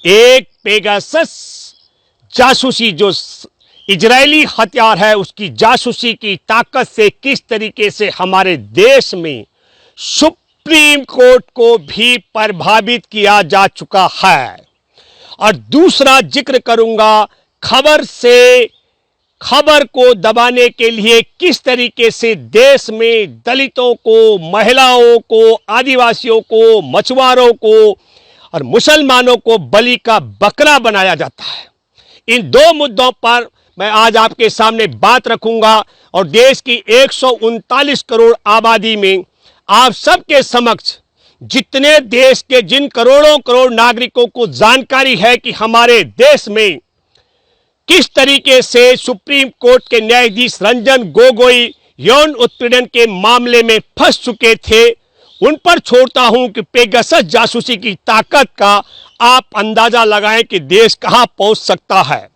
एक पेगासस जासूसी जो इजरायली हथियार है, उसकी जासूसी की ताकत से किस तरीके से हमारे देश में सुप्रीम कोर्ट को भी प्रभावित किया जा चुका है। और दूसरा जिक्र करूंगा खबर को दबाने के लिए किस तरीके से देश में दलितों को, महिलाओं को, आदिवासियों को, मछुआरों को और मुसलमानों को बलि का बकरा बनाया जाता है। इन दो मुद्दों पर मैं आज आपके सामने बात रखूंगा और देश की 139 करोड़ आबादी में आप सबके समक्ष जितने देश के जिन करोड़ों करोड़ नागरिकों को जानकारी है कि हमारे देश में किस तरीके से सुप्रीम कोर्ट के न्यायाधीश रंजन गोगोई यौन उत्पीड़न के मामले में फंस चुके थे, उन पर छोड़ता हूं कि पेगासस जासूसी की ताकत का आप अंदाजा लगाएं कि देश कहां पहुंच सकता है।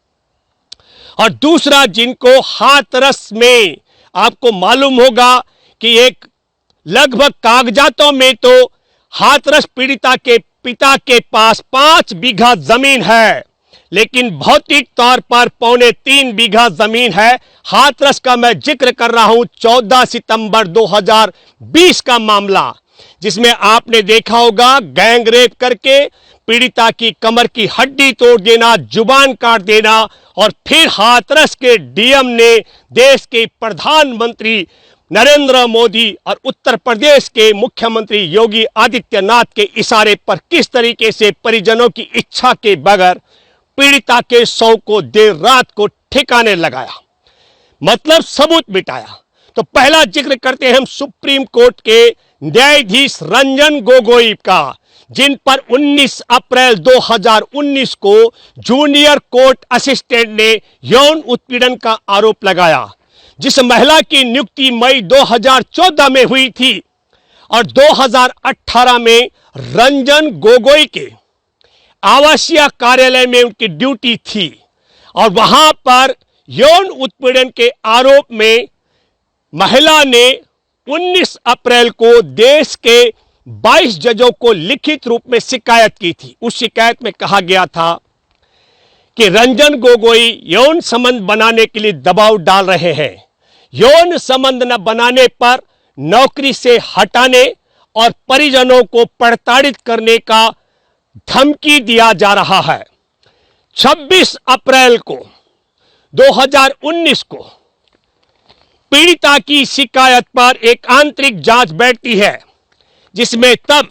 और दूसरा, जिनको हाथरस में आपको मालूम होगा कि एक लगभग कागजातों में तो हाथरस पीड़िता के पिता के पास 5 बीघा जमीन है, लेकिन भौतिक तौर पर 2.25 बीघा जमीन है। हाथरस का मैं जिक्र कर रहा हूं 14 सितंबर 2020 का मामला, जिसमें आपने देखा होगा गैंग रेप करके पीड़िता की कमर की हड्डी तोड़ देना, जुबान काट देना, और फिर हाथरस के डीएम ने देश के प्रधानमंत्री नरेंद्र मोदी और उत्तर प्रदेश के मुख्यमंत्री योगी आदित्यनाथ के इशारे पर किस तरीके से परिजनों की इच्छा के बगैर पीड़िता के शव को देर रात को ठिकाने लगाया, मतलब सबूत मिटाया। तो पहला जिक्र करते हैं हम सुप्रीम कोर्ट के न्यायाधीश रंजन गोगोई का, जिन पर 19 अप्रैल 2019 को जूनियर कोर्ट असिस्टेंट ने यौन उत्पीड़न का आरोप लगाया, जिस महिला की नियुक्ति मई 2014 में हुई थी और 2018 में रंजन गोगोई के आवासीय कार्यालय में उनकी ड्यूटी थी और वहां पर यौन उत्पीड़न के आरोप में महिला ने 19 अप्रैल को देश के 22 जजों को लिखित रूप में शिकायत की थी। उस शिकायत में कहा गया था कि रंजन गोगोई यौन संबंध बनाने के लिए दबाव डाल रहे हैं, यौन संबंध न बनाने पर नौकरी से हटाने और परिजनों को प्रताड़ित करने का धमकी दिया जा रहा है। 26 अप्रैल को 2019 को पीड़िता की शिकायत पर एक आंतरिक जांच बैठती है, जिसमें तब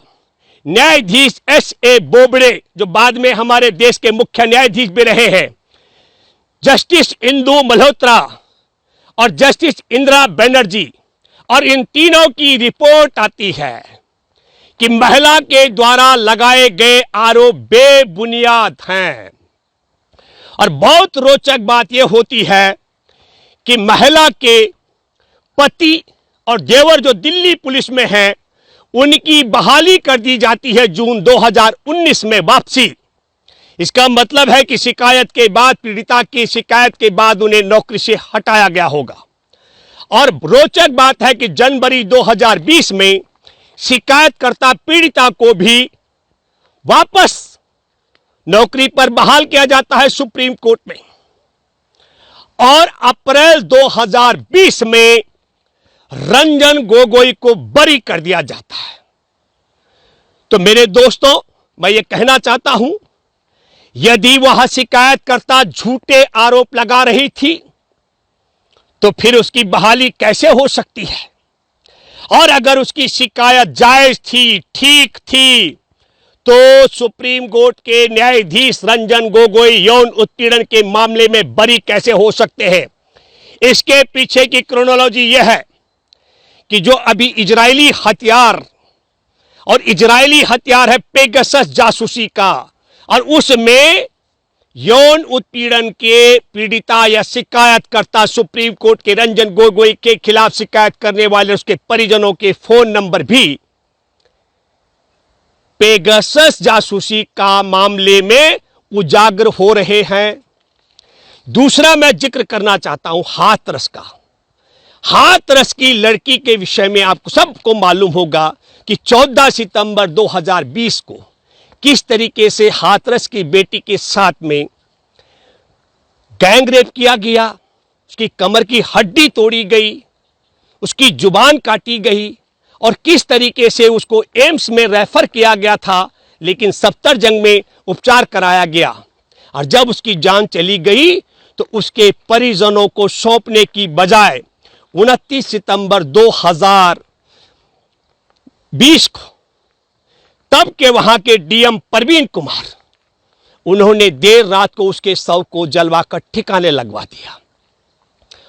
न्यायाधीश एस.ए. बोबड़े, जो बाद में हमारे देश के मुख्य न्यायाधीश भी रहे हैं, जस्टिस इंदु मल्होत्रा और जस्टिस इंदिरा बनर्जी, और इन तीनों की रिपोर्ट आती है कि महिला के द्वारा लगाए गए आरोप बेबुनियाद हैं। और बहुत रोचक बात यह होती है कि महिला के पति और देवर जो दिल्ली पुलिस में हैं, उनकी बहाली कर दी जाती है जून 2019 में वापसी। इसका मतलब है कि शिकायत के बाद, पीड़िता की शिकायत के बाद उन्हें नौकरी से हटाया गया होगा। और रोचक बात है कि जनवरी 2020 में शिकायतकर्ता पीड़िता को भी वापस नौकरी पर बहाल किया जाता है सुप्रीम कोर्ट में, और अप्रैल 2020 में रंजन गोगोई को बरी कर दिया जाता है। तो मेरे दोस्तों, मैं ये कहना चाहता हूं, यदि वह शिकायतकर्ता झूठे आरोप लगा रही थी तो फिर उसकी बहाली कैसे हो सकती है? और अगर उसकी शिकायत जायज थी, ठीक थी, तो सुप्रीम कोर्ट के न्यायाधीश रंजन गोगोई यौन उत्पीड़न के मामले में बरी कैसे हो सकते हैं? इसके पीछे की क्रोनोलॉजी यह है कि जो अभी इजरायली हथियार है पेगासस जासूसी का, और उसमें यौन उत्पीड़न के पीड़िता या शिकायतकर्ता सुप्रीम कोर्ट के रंजन गोगोई के खिलाफ शिकायत करने वाले उसके परिजनों के फोन नंबर भी पेगासस जासूसी का मामले में उजागर हो रहे हैं। दूसरा मैं जिक्र करना चाहता हूं हाथरस का। हाथरस की लड़की के विषय में आपको सबको मालूम होगा कि 14 सितंबर 2020 को किस तरीके से हाथरस की बेटी के साथ में गैंग रेप किया गया, उसकी कमर की हड्डी तोड़ी गई, उसकी जुबान काटी गई और किस तरीके से उसको एम्स में रेफर किया गया था, लेकिन सफ्दरजंग में उपचार कराया गया और जब उसकी जान चली गई तो उसके परिजनों को सौंपने की बजाय 29 सितंबर 2020 को तब के वहां के डीएम परवीन कुमार, उन्होंने देर रात को उसके शव को जलवाकर ठिकाने लगवा दिया।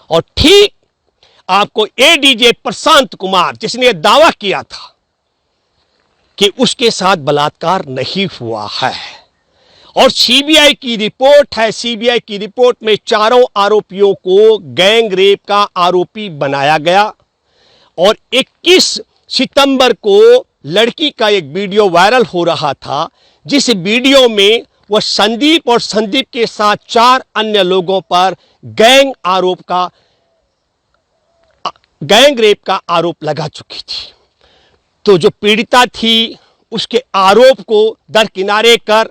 और ठीक आपको एडीजे प्रशांत कुमार, जिसने दावा किया था कि उसके साथ बलात्कार नहीं हुआ है, और सीबीआई की रिपोर्ट है, सीबीआई की रिपोर्ट में चारों आरोपियों को गैंग रेप का आरोपी बनाया गया। और 21 सितंबर को लड़की का एक वीडियो वायरल हो रहा था, जिस वीडियो में वह संदीप और संदीप के साथ 4 अन्य लोगों पर गैंग रेप का आरोप लगा चुकी थी। तो जो पीड़िता थी उसके आरोप को दरकिनारे कर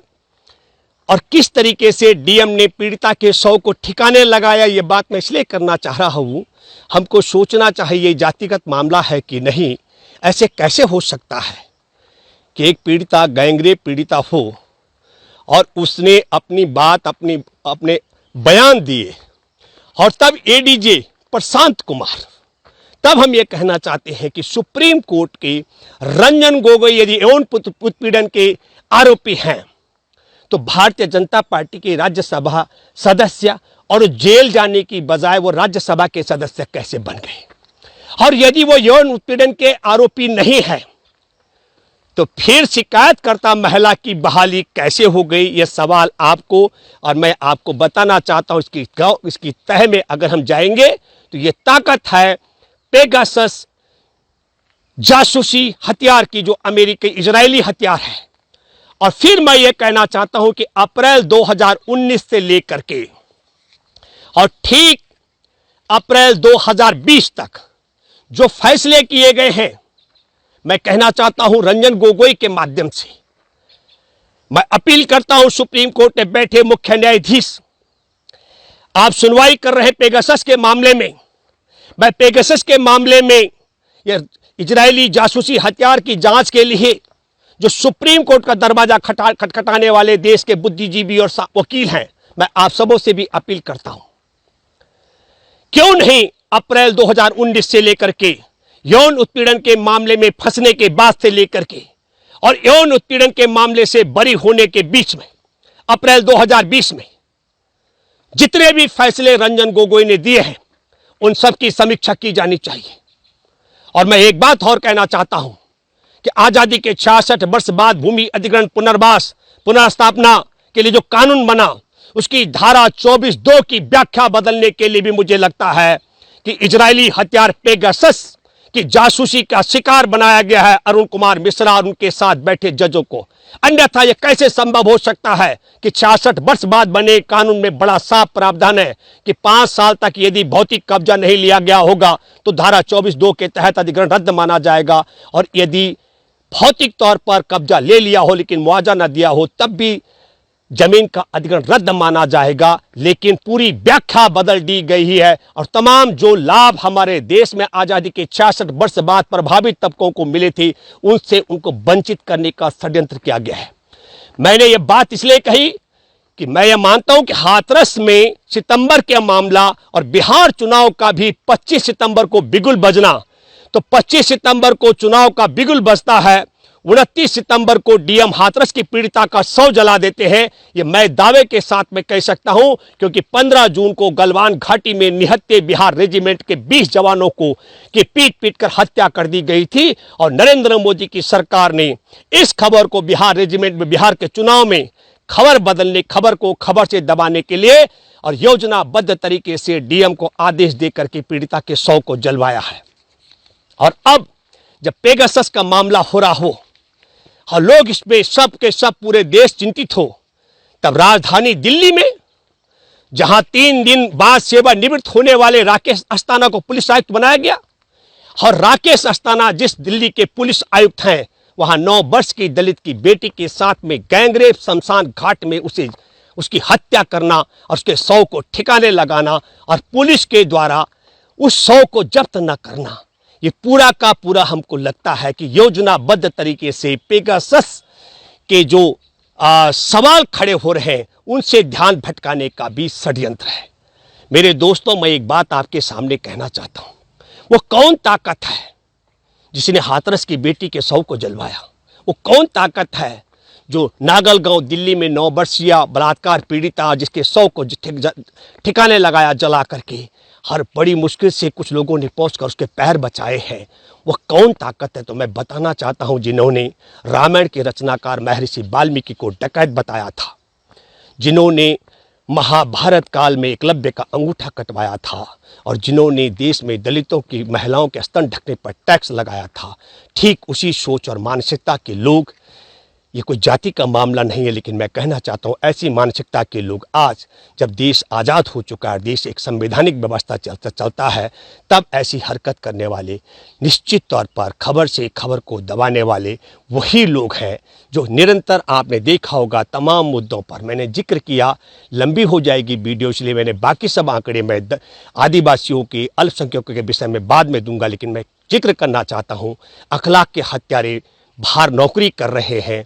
और किस तरीके से डीएम ने पीड़िता के शव को ठिकाने लगाया, ये बात मैं इसलिए करना चाह रहा हूं। हमको सोचना चाहिए जातिगत मामला है कि नहीं। ऐसे कैसे हो सकता है कि एक पीड़िता गैंग रेप पीड़िता हो और उसने अपनी बात अपने बयान दिए, और तब एडीजे प्रशांत कुमार, तब हम ये कहना चाहते हैं कि सुप्रीम कोर्ट के रंजन गोगोई यदि यौन उत्पीड़न के आरोपी हैं तो भारतीय जनता पार्टी के राज्यसभा सदस्य और जेल जाने की बजाय वो राज्यसभा के सदस्य कैसे बन गए? और यदि वो यौन उत्पीड़न के आरोपी नहीं है तो फिर शिकायतकर्ता महिला की बहाली कैसे हो गई? यह सवाल आपको और मैं आपको बताना चाहता हूं। इसकी तह में अगर हम जाएंगे तो ये ताकत है पेगासस जासूसी हथियार की, जो अमेरिकी इजरायली हथियार है। और फिर मैं ये कहना चाहता हूं कि अप्रैल 2019 से लेकर के और ठीक अप्रैल 2020 तक जो फैसले किए गए हैं, मैं कहना चाहता हूं रंजन गोगोई के माध्यम से मैं अपील करता हूं सुप्रीम कोर्ट में बैठे मुख्य न्यायाधीश, आप सुनवाई कर रहे पेगासस के मामले में। मैं पेगासस के मामले में यह इजरायली जासूसी हथियार की जांच के लिए जो सुप्रीम कोर्ट का दरवाजा खटखटाने वाले देश के बुद्धिजीवी और वकील हैं, मैं आप सबों से भी अपील करता हूं, क्यों नहीं अप्रैल 2019 से लेकर के यौन उत्पीड़न के मामले में फंसने के बाद से लेकर के और यौन उत्पीड़न के मामले से बरी होने के बीच में अप्रैल 2020 में जितने भी फैसले रंजन गोगोई ने दिए हैं, उन सब की समीक्षा की जानी चाहिए। और मैं एक बात और कहना चाहता हूं कि आजादी के 66 वर्ष बाद भूमि अधिग्रहण पुनर्वास पुनर्स्थापना के लिए जो कानून बना, उसकी धारा 24(2) की व्याख्या बदलने के लिए भी मुझे लगता है कि इजरायली हथियार पेगासस की जासूसी का शिकार बनाया गया है अरुण कुमार मिश्रा और उनके साथ बैठे जजों को। अन्यथा यह कैसे संभव हो सकता है कि 66 वर्ष बाद बने कानून में बड़ा साफ प्रावधान है कि 5 साल तक यदि भौतिक कब्जा नहीं लिया गया होगा तो धारा 24(2) के तहत अधिग्रहण रद्द माना जाएगा, और यदि भौतिक तौर पर कब्जा ले लिया हो लेकिन मुआवजा न दिया हो तब भी जमीन का अधिग्रहण रद्द माना जाएगा। लेकिन पूरी व्याख्या बदल दी गई है और तमाम जो लाभ हमारे देश में आजादी के 66 वर्ष बाद प्रभावित तबकों को मिले थे, उनसे उनको वंचित करने का षड्यंत्र किया गया है। मैंने ये बात इसलिए कही कि मैं ये मानता हूं कि हाथरस में सितंबर का मामला और बिहार चुनाव का भी 25 सितंबर को बिगुल बजना, तो 25 सितंबर को चुनाव का बिगुल बजता है, 29 सितंबर को डीएम हाथरस की पीड़िता का शव जला देते हैं। ये मैं दावे के साथ में कह सकता हूं, क्योंकि 15 जून को गलवान घाटी में निहत्थे बिहार रेजिमेंट के 20 जवानों को की पीट कर हत्या कर दी गई थी। और नरेंद्र मोदी की सरकार ने इस खबर को बिहार रेजिमेंट में बिहार के चुनाव में खबर को खबर से दबाने के लिए और योजनाबद्ध तरीके से डीएम को आदेश देकर के पीड़िता के शव को जलवाया है। और अब जब पेगासस का मामला हो रहा हो और लोग इसमें सब के सब पूरे देश चिंतित हो, तब राजधानी दिल्ली में जहां 3 दिन बाद सेवानिवृत्त होने वाले राकेश अस्थाना को पुलिस आयुक्त बनाया गया, और राकेश अस्थाना जिस दिल्ली के पुलिस आयुक्त हैं वहां 9 वर्ष की दलित की बेटी के साथ में गैंगरेप शमशान घाट में उसकी हत्या करना और उसके शव को ठिकाने लगाना और पुलिस के द्वारा उस शव को जब्त न करना, ये पूरा का पूरा हमको लगता है कि योजनाबद्ध तरीके से पेगासस के जो सवाल खड़े हो रहे हैं उनसे ध्यान भटकाने का भी षड्यंत्र है। मेरे दोस्तों, मैं एक बात आपके सामने कहना चाहता हूं, वो कौन ताकत है जिसने हाथरस की बेटी के शव को जलवाया? वो कौन ताकत है जो नागलगांव दिल्ली में 9 वर्षीय बलात्कार पीड़िता जिसके शव को ठिकाने लगाया जला करके, हर बड़ी मुश्किल से कुछ लोगों ने पहुंचकर उसके पैर बचाए हैं? वह कौन ताकत है? तो मैं बताना चाहता हूं, जिन्होंने रामायण के रचनाकार महर्षि वाल्मीकि को डकैत बताया था, जिन्होंने महाभारत काल में एकलव्य का अंगूठा कटवाया था और जिन्होंने देश में दलितों की महिलाओं के स्तन ढकने पर टैक्स लगाया था, ठीक उसी सोच और मानसिकता के लोग, ये कोई जाति का मामला नहीं है, लेकिन मैं कहना चाहता हूँ ऐसी मानसिकता के लोग आज जब देश आज़ाद हो चुका है, देश एक संवैधानिक व्यवस्था चलता है, तब ऐसी हरकत करने वाले निश्चित तौर पर खबर से खबर को दबाने वाले वही लोग हैं जो निरंतर, आपने देखा होगा तमाम मुद्दों पर मैंने जिक्र किया, लंबी हो जाएगी वीडियो इसलिए मैंने बाकी सब आंकड़े मैं आदिवासियों के, अल्पसंख्यकों के विषय में बाद में दूंगा, लेकिन मैं जिक्र करना चाहता हूँ अखलाक के हत्यारे बाहर नौकरी कर रहे हैं,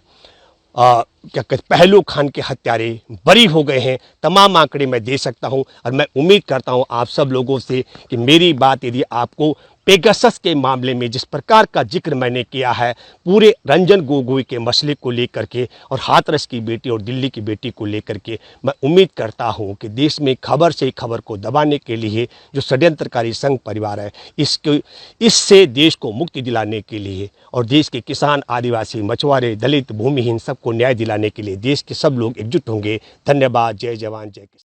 क्या कहते पहलू खान के हत्यारे बरी हो गए हैं। तमाम आंकड़े मैं दे सकता हूं और मैं उम्मीद करता हूं आप सब लोगों से कि मेरी बात यदि आपको पेगासस के मामले में जिस प्रकार का जिक्र मैंने किया है, पूरे रंजन गोगोई के मसले को लेकर के और हाथरस की बेटी और दिल्ली की बेटी को लेकर के, मैं उम्मीद करता हूं कि देश में खबर से खबर को दबाने के लिए जो षड्यंत्रकारी संघ परिवार है, इससे देश को मुक्ति दिलाने के लिए और देश के किसान, आदिवासी, मछुआरे, दलित, भूमिहीन सबको न्याय दिलाने के लिए देश के सब लोग एकजुट होंगे। धन्यवाद। जय जवान जय किसान।